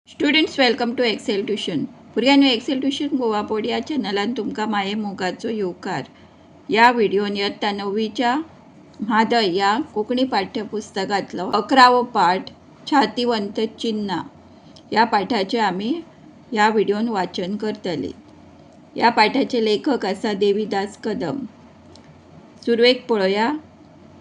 Students welcome to Excel tuition. भुरग्यांनो, Excel tuition Goa board या चॅनलान तुमकां माये मोगाचो येवकार. या व्हिडिओन इयत्ता 9वीच्या म्हादय या कोंकणी पाठ्यपुस्तकांतलो 11वो पाठ छातीवंत चिन्ह या पाठाचे आमी ह्या व्हिडिओन वाचन करतली. या पाठाचे लेखक आसा देवीदास कदम. सुरवेक पळोवया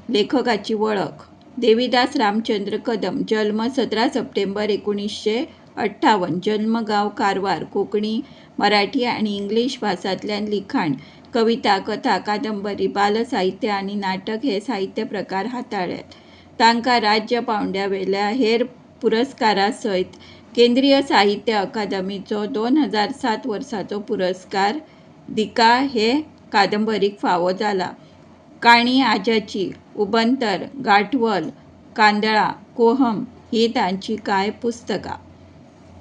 लेखकाची वळख. देवीदास रामचंद्र कदम, जन्म 17 सप्टेंबर 1958, जन्मगाव कारवार. कोंकणी, मराठी आणि इंग्लिश भासांतल्यान लिखाण, कविता, कथा, कादंबरी, बालसाहित्य आणि नाटक हे साहित्य प्रकार हाताळ्ळ्यात. तांकां राज्य पावंड्यावेल्या हेर पुरस्कारा सयत केंद्रीय साहित्य अकादमीचो 2007 वर्साचो पुरस्कार दिका हे कादंबरीक फावो जाला. काणी आज्याची, उबंतर, गांठवल, कांदळा, कोहम ही तांची कांय पुस्तकां.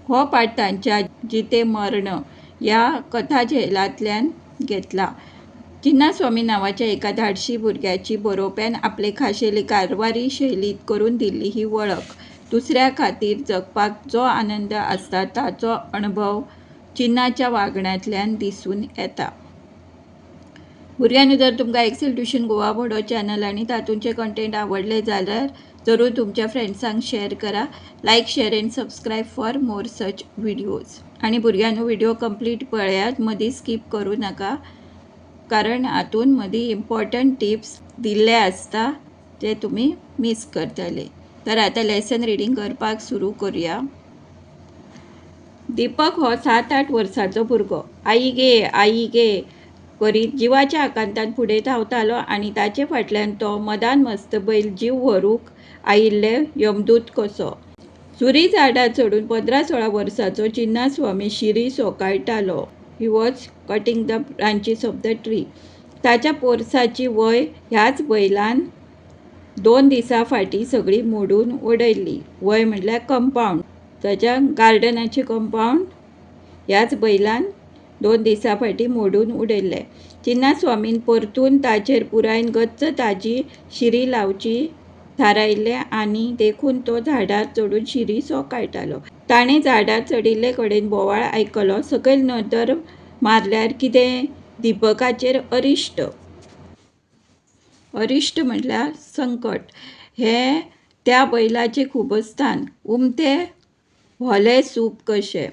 हो पाठ तांच्या जिते मरण या कथाझेलांतल्यान घेतला. चिन्नास्वामी नांवाच्या एका धाडशी भुरग्याची बरोवप्यान आपले खाशेली कारवारी शैलीत करून दिल्ली ही वळख. दुसऱ्या खातीर जगपाक जो आनंद आसता ताचो अणभव चिन्नाच्या वागण्यातल्यान दिसून येता. भुरग्यांनो, जर तुमकां एक्सेल ट्युशन गोवा बोर्ड हो चॅनल आणि तातूंचे कंटेंट आवडले जाल्यार जरूर तुमच्या फ्रेंड्सांक शेअर करा. Like, share and subscribe for more such videos. आणि भुरग्यांनो, व्हिडिओ कंप्लीट पळयात, मदीं स्किप करू नका, कारण हातून मदीं इम्पॉर्टंट टिप्स दिल्ले आसता ते तुमी मिस करतले. तर आता लेसन रिडींग करपाक सुरू करूया. दीपक हो 7-8 वर्साचो भुरगो आई गे करीत जिवाच्या आकांतान फुडें धांवतालो आनी ताचे फाटल्यान तो मदान मस्त बैल जीव व्हरूंक आयिल्ले यमदूत कसो. सुरी झाडार चडून 15-16 वर्साचो चिन्नास्वामी शिरी सोकायटालो. He was cutting the branches of the tree. ताच्या पोरसाची वय ह्याच बैलान 2 दिसां फाटीं सगळी मोडून उडयल्ली. वय म्हणल्यार कंपाऊंड. ताच्या गार्डनाचें कंपाऊंड ह्याच बैलान 2 दिसां फाटीं मोडून उडयल्लें. चिन्नास्वामीन परतून ताचेर पुरायन गच्च ताजी शिरी लावची थारायिल्लें आनी देखून तो झाडार चडून शिरी सोकायटालो. ताणें झाडार चडिल्ले कडेन बोवाळ आयकलो. सकयल नदर मारल्यार कितें? दीपकाचेर अरिश्ट. अरिश्ट म्हटल्यार संकट. हें त्या बैलाचें खूबस्थान. उमते व्होले सूप कशें.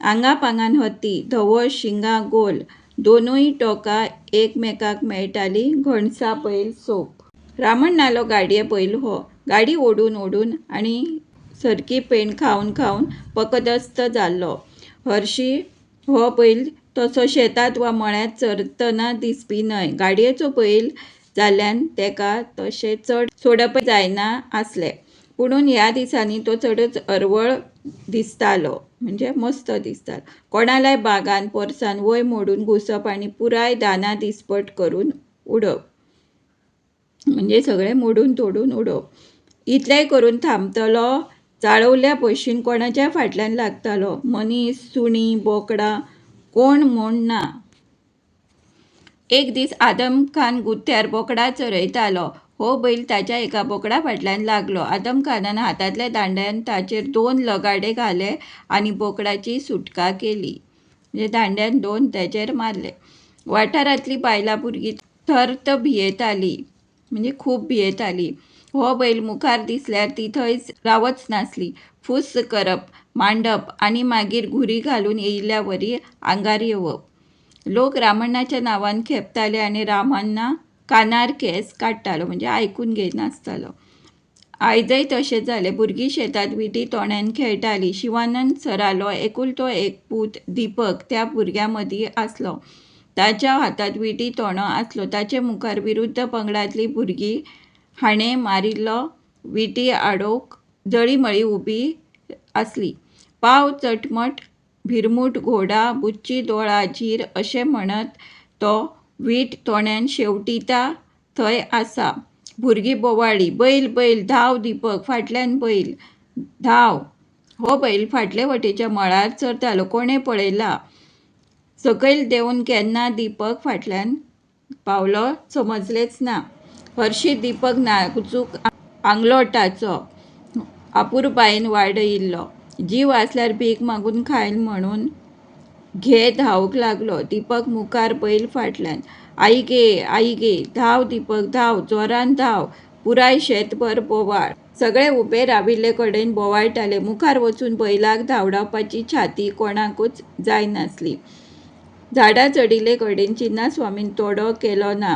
आंगापांगान हत्ती, धवो, शिंगां गोल, दोनूय टोकां एकमेकाक मेळटालीं. घणसा बैल सोप. रामण नालो गाडये बैल हो. गाडी ओडून ओडून आनी सरकी पेंड खावन खावन पकदस्त जाल्लो. हरशी हो बैल तसो शेतांत वा मळ्यांत चरतना दिसपी न्हय. गाडयेचो बैल जाल्ल्यान तेका तशें चड सोडप जायना आसलें. पुणून ह्या दिसांनी तो चडच अरवळ दिसतालो, म्हणजे मस्त दिसतालो. कोणालाय बागान पोरसान वय मोडून घुसप आनी पुराय दाना दिसपट करून उडप, म्हणजे सगळें मोडून तोडून उडोवप. इतलेंय करून थांबतलो चाळवल्या भशेन कोणाच्याय फाटल्यान लागतालो. मनीस, सुणी, बोकडां कोण म्हूण ना. एक दीस आदम खान गुत्त्यार बोकडां चरयतालो. हो बैल ताच्या एका बोकडा फाटल्यान लागलो. आदम खानान हातांतल्या दांड्यान ताचेर 2 लगाडे घाले आनी बोकडाची सुटका केली, म्हणजे दांड्यान 2 ताचेर मारले. वाठारांतली बायलां भुरगीं थर्त भियेतालीं, म्हणजे खूब भियेतालीं. हो बैल मुखार दिसल्यार ती थंयच रावच नासली. फुस्स करप, मांडप आनी मागीर घुरी घालून येयिल्ल्या वरी आंगार येवप. लोक रामणाच्या नांवान खेपताले आनी रामण्णा कानार केंस काडटालो, म्हणजे आयकून घेयनासतालो. आयजय तशेंच जालें. भुरगीं शेतांत विटी तोण्यान खेळटालीं. शिवानंद सरालो एकुलतो एक पूत दीपक त्या भुरग्यां मदीं आसलो. ताच्या हातांत विटी तोणो आसलो. ताचे मुखार विरुध्द पंगडांतलीं भुरगीं हाणें मारिल्लो विटी आडोवंक जळीमळी उबी आसलीं. पाव चटमट, भिरमूट घोडा, बुच्ची दोळा झीर अशें म्हणत तो वीट तोण्यान शेंवटीता थंय आसा. भुरगीं बोवाळ्ळीं, बैल बैल धांव दीपक, फाटल्यान बैल धांव. हो बैल फाटले वटेच्या मळार चरतालो. कोणें पळयला. सकयल देंवन केन्ना दीपक फाटल्यान पावलो समजलेंच ना. हरशीं दीपक नाजूक आंगलोटाचो आपुरबायेन वाडयिल्लो. जीव असल्यार भीक मागून खायन म्हणून घे धावूंक लागलो. दीपक मुखार, बैल फाटल्यान. आई गे, धांव दीपक धांव, जोरान धांव. पुराय शेतभर बोवाळ. सगळे उबे राविल्ले कडेन बोवाळटाले. मुखार वचून बैलाक धांवडावपाची छाती कोणाकूच जायनासली. झाडां चडिल्ले कडेन चिन्नास्वामीन तोडो केलो ना.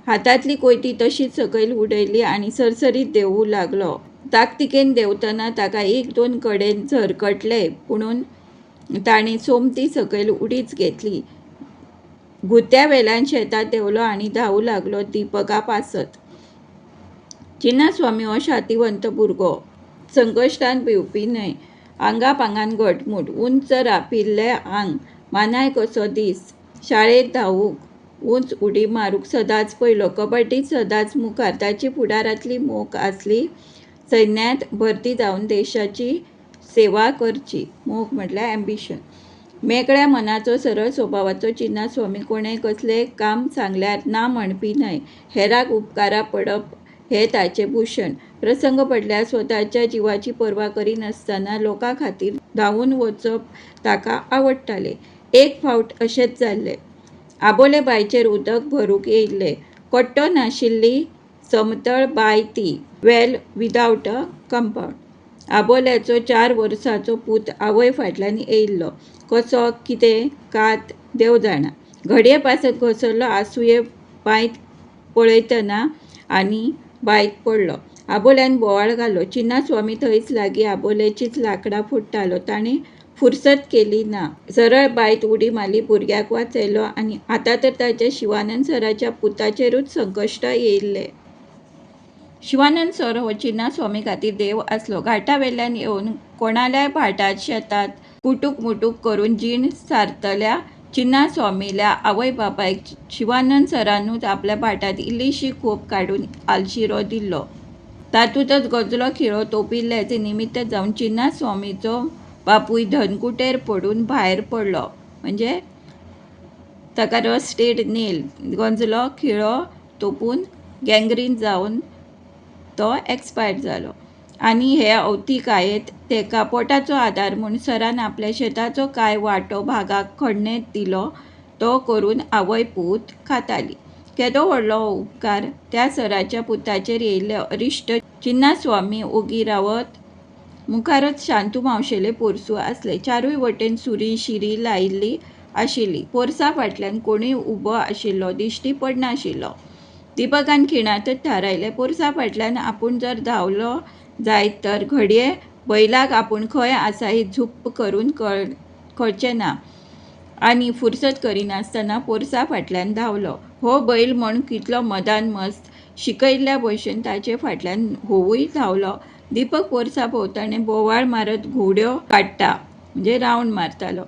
हातांतली कोयती तशीच सकयल उडयली आनी सरसरीत देंवूं लागलो. ताकतिकेन देंवतना ताका एक दोन कडेन झरकटले, पुणून ताणें सोमती सकयल उडीच घेतली. गुत्त्यावेल्यान शेतांत देंवलो आनी धांवूं लागलो दीपका पासत. चिन्नास्वामी हो शातिवंत भुरगो, संकश्टान भिवपी न्हय. आंगापांगान घटमूट, उंच रापिल्लें आंग, मानाय कसो दीस. शाळेंत धांवूंक, उंच उडी मारूंक सदांच पयलो. कबड्डीत सदांच मुखार. ताची फुडारांतली मोख आसली सैन्यांत भरती जावन देशाची सेवा करची. मोख म्हटल्यार एम्बिशन. मेकळ्या मनाचो, सरळ स्वभावाचो चिन्नास्वामी. कोणें कसलें काम सांगल्यार ना म्हणपी न्हय. हेरांक उपकारा पडप हें ताचें भूषण. प्रसंग पडल्यार स्वताच्या जिवाची पर्वा करिनासतना लोकां खातीर धांवून वचप ताका आवडटालें. एक फावट अशेंच जाल्लें. आबोले बांयचेर उदक भरूंक येयल्लें. कट्टो नाशिल्ली समतळ बांय ती. वेल विदावट अ कंपाऊंड. आबोल्याचो 4 वर्सांचो पूत आवय फाटल्यान येयल्लो. कसो, कितें कात देव जाणा. घडये पासत घसरलो आसूये बांयत पळयतना आनी बांयत पडलो. आबोल्यान बोवाळ घालो. चिन्नास्वामी थंयच लागीं आबोल्याचींच लांकडां फोडटालो. ताणें फुरसत केली ना. सरळ बांयत उडी मारली, भुरग्याक वाचयलो आनी आतां तर ताच्या शिवानंद सराच्या पुताचेरूच संकश्ट येयल्लें. शिवानंद सर हो चिन्नास्वामी खातीर देव आसलो. घाटावेल्यान येवन कोणाल्याय भाटांत शेतांत कुटूक मुटूक करून जीण सारतल्या चिन्नास्वामील्या आवय बापायक शिवानंद सरानूच आपल्या भाटांत इल्लीशी खोप काडून आलशिरो दिल्लो. तातूंतच गजलो खिळो तोपिल्ल्याचें निमित्त जावन चिन्नास्वामीचो बापूय धनकुटेर पडून भायर पडलो. म्हणजे ताका रस्टेड नेल, गंजलो खिळो तोपून गँग्रीन जावन तो एक्सपायर जालो. आनी हे अवतिकायेंत तेका पोटाचो आदार म्हूण सरान आपल्या शेताचो कांय वांटो भागाक खडणेंत दिलो. तो करून आवय पूत खाताली. केदो व्हडलो हो उपकार त्या सराच्या पुताचेर येयल्ले अरिश्ट चिन्नास्वामी ओगी रावत. मुखारच शांतू मावशेले पोरसूं आसले. चारूय वटेन सुरी शिरी लायिल्ली आशिल्ली. पोरसा फाटल्यान कोणूय उबो आशिल्लो दिश्टी पडनाशिल्लो. दीपकान खिणातच थारायलें, पोरसा फाटल्यान आपूण जर धांवलो जायत तर घडये बैलाक आपूण खंय आसा ही झुप्प करून कळचें ना. आनी फुरसत करिनासतना पोरसा फाटल्यान धांवलो. हो बैल म्हूण कितलो मदान मस्त शिकयल्ल्या भशेन ताचे फाटल्यान होवूय धांवलो. दीपक पोरसा भोंवतणें बोवाळ मारत घुवड्यो काडटा, म्हणजे रावंड मारतालो.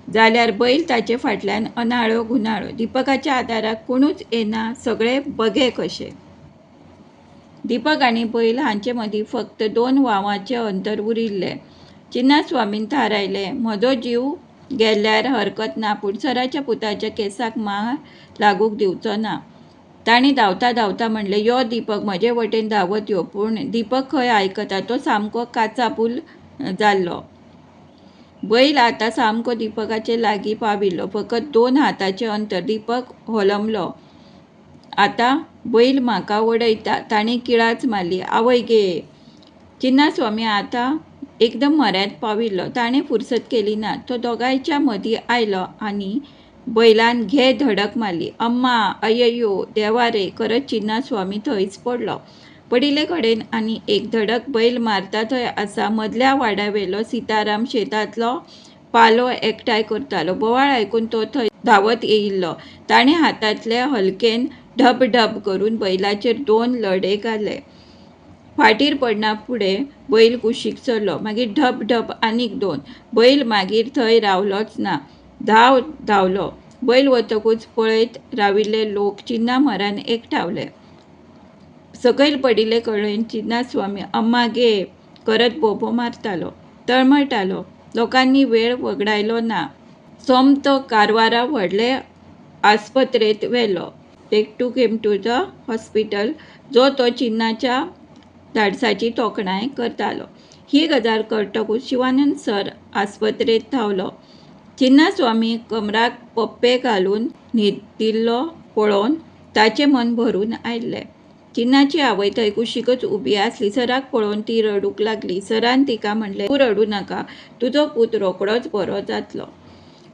जाल्यार बैल ताचे फाटल्यान अनाळ्यो गुनाळ्यो. दीपकाच्या आदाराक कोणूच येना, सगळे बगे कशे. दीपक आनी बैल हांचे मदीं फक्त 2 वावांचें अंतर उरिल्लें. चिन्नास्वामीन थारायलें, म्हजो जीव गेल्यार हरकत ना, पूण सराच्या पुताच्या केंसाक मार लागूंक दिवचो ना. ताणें धांवता धांवता म्हणलें, यो दीपक, म्हजे वटेन धांवत यो. पूण दीपक खंय आयकता, तो सामको काचापूल जाल्लो. बैल आतां सामको दीपकाचे लागीं पाविल्लो. फकत 2 हातांचें अंतर. दीपक होलमलो. आतां बैल म्हाका वडयता. ताणें किळाच मारली. आवय गे. चिन्नास्वामी आतां एकदम म्हऱ्यांत पाविल्लो. ताणें फुरसत केली ना. तो दोगांयच्या मदीं आयलो आनी बैलान घे धडक मारली. अम्मा, अय्ययो, देवा रे करत चिन्नास्वामी थंयच पडलो. पडिल्ले कडेन आनी एक धडक. बैल मारता थंय आसा मदल्या वाड्यावेलो सिताराम शेतांतलो पालो एकठांय करतालो. बोवाळ आयकून तो थंय धांवत येयिल्लो. ताणें हातांतले हलकेन ढब ढब करून बैलाचेर 2 लडे घाले. फाटीर पडना फुडें बैल कुशीक सरलो. मागीर ढब ढब आनीक 2. बैल मागीर थंय रावलोच ना. धांवलो. बैल वतकूच पळयत राविल्ले लोक चिन्ना म्हऱ्यान एकठावले. सकयल पडिल्ले कडेन चिन्नास्वामी अम्मा गे करत बोबो मारतालो, तळमळटालो. लोकांनी वेळ वगडायलो ना. सोमतो कारवारा व्हडले आस्पत्रेंत व्हेलो. They took him to the hospital, जो तो चिन्नाच्या धाडसाची तोखणाय करतालो. ही गजाल कळटकूच शिवानंद सर आस्पत्रेत धांवलो. चिन्नास्वामी कमराक पप्पे घालून न्हिदिल्लो पळोवन ताचें मन भरून आयिल्लें. चिन्नाची आवय थंय कुशीकच उबी आसली. सराक पळोवन ती रडूंक लागली. सरान तिका म्हणलें, तूं रडूं नाका, तुजो पूत रोखडोच बरो जातलो.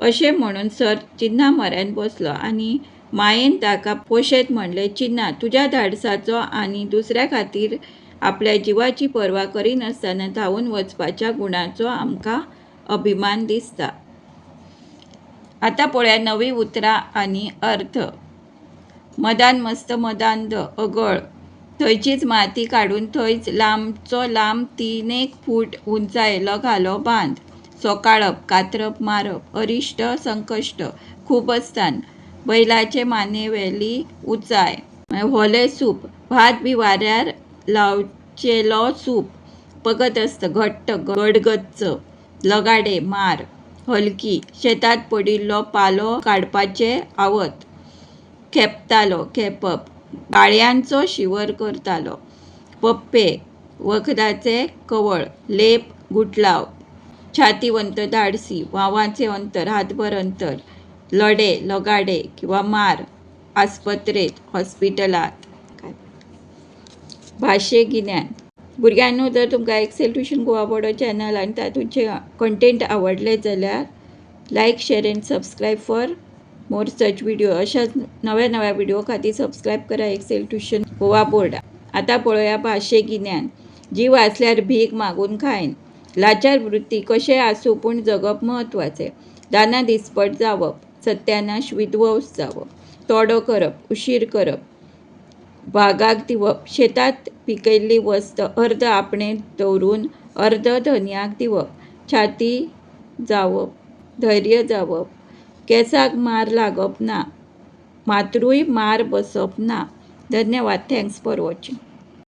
अशें म्हणून सर चिन्ना म्हऱ्यान बसलो आनी मायेन ताका पोशेत म्हणलें, चिन्ना, तुज्या धाडसाचो आनी दुसऱ्या खातीर आपल्या जिवाची पर्वा करिनासतना धांवून वचपाच्या गुणाचो आमकां अभिमान दिसता. आतां पळोवया नवीं उतरां आनी अर्थ. मदान मस्त मदांध अगळ, थंयचीच माती काडून थंयच लांबचो लांब 3 फूट उंचायेलो घालो बांद. सोकाळप, कातरप, मारप. अरिश्ट, संकश्ट, खूबस्थान, बैलाचे मानेवेली उंचाय. व्होले सूप, भात बी वाऱ्यार लावचेलो सूप. पगतस्त, घट्ट, गडगच्च. लगाडे, मार. हलकी, शेतात पडिल्लो पालो काडपाचे आवत. खेपतालो, खेपप, गाळयांचो शिवर करतालो. पप्पे, वखदाचे कवळ. लेप, गुटलाव. छातीवंत, धाडसी, वावाचे अंतर, हातभर अंतर. लडे, लगाडे किंवा मार, आस्पत्रेत, हॉस्पिटलात. भाशे गिन्यान. भुरग्यांनो, जर तुमकां एक्सेल ट्युशन गोवा बोर्डो चॅनल आनी तातूंचे कंटेंट आवडले जाल्यार like, share and subscribe for more such video. अशाच नव्या नव्या व्हिडिओ खातीर सबस्क्रायब करा एक्सेल ट्युशन गोवा बोर्ड. आतां पळोवया भाशे गिन्यान. जीव आसल्यार भीक मागून खायन. लाचार वृत्ती, कशें आसूं पूण जगप म्हत्वाचें. दाना दिसपट जावप, सत्यानाश, विध्वंस जावप. तोडो करप, उशीर करप. भागाक दिवप, शेतात पिकयल्ली वस्त अर्द आपणें दवरून अर्द धन्याक दिवप. छाती जावप, धैर्य जावप. केंसाक मार लागप ना, मात्रूय मार बसप ना. धन्यवाद. Thanks for watching.